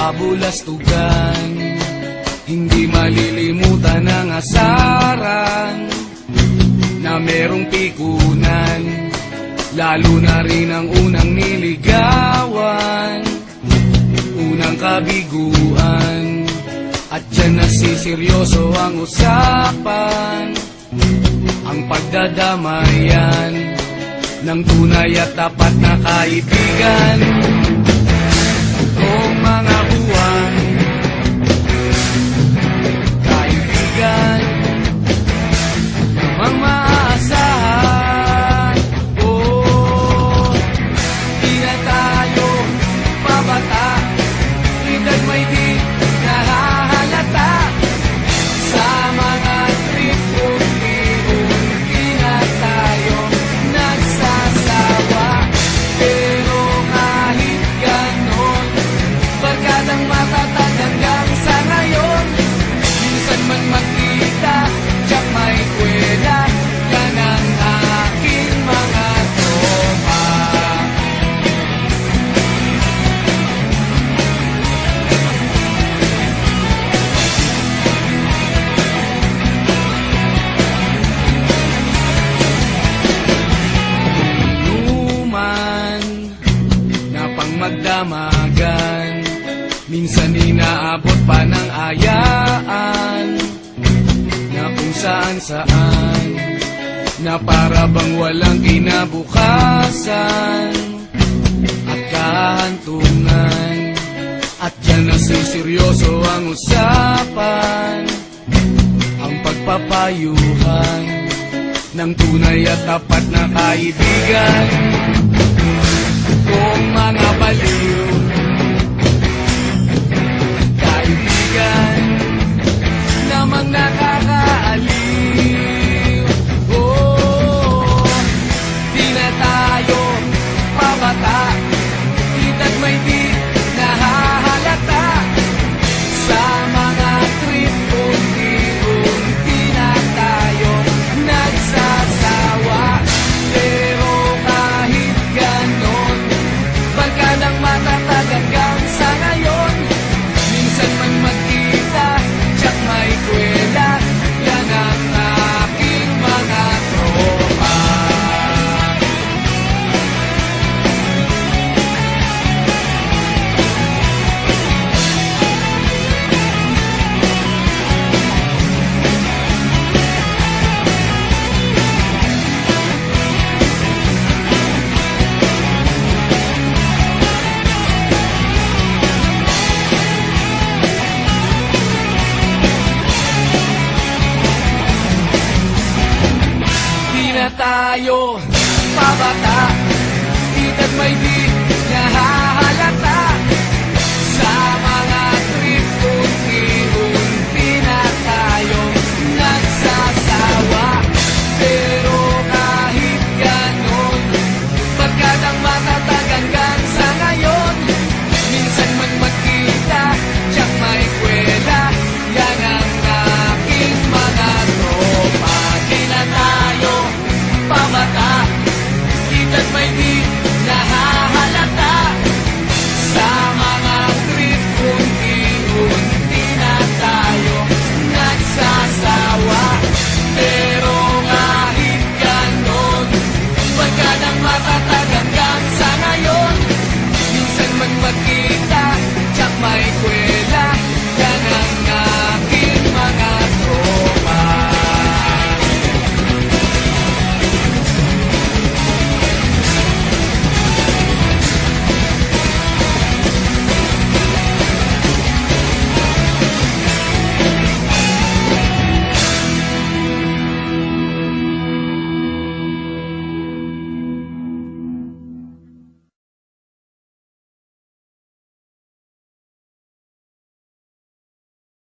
kabulastugan. Hindi malilimutan ang asaran na merong pikunan, lalo na rin ang unang niligawan, unang kabiguan. At dyan nasiseryoso ang usapan, ang pagdadamayan ng tunay at tapat na kaibigan. Kung mga buwan, kaibigan, namang maaasahan. Oh, di na tayo pabata, edad may di nahahalata. Sa mga trip-trip-trip, di na tayo nagsasawa. Pero kahit ganon, barkadang matatag hanggang sa ngayon. Minsan man magkita, tiyak may kwela, yan ang aking mga tropa. Luman na pang magdamagan, minsan inaabot pa ng ayaan, na kung saan-saan, na para bang walang kinabukasan at kahantungan. At dyan nasiseryoso ang usapan, ang pagpapayuhan ng tunay at tapat na kaibigan. Kung mga baliw, kaibigan, namang nakakaaliw. Oh, di na tayo pabata, edad may di nahahalata. Sa mga trip-trip-trip, di na tayo nagsasawa. Pero kahit ganon, barkadang matatag hanggang sa ngayon. Minsan man magkita, tiyak may kwela, yan ang aking mga tropa. Di na tayo pabata, edad may di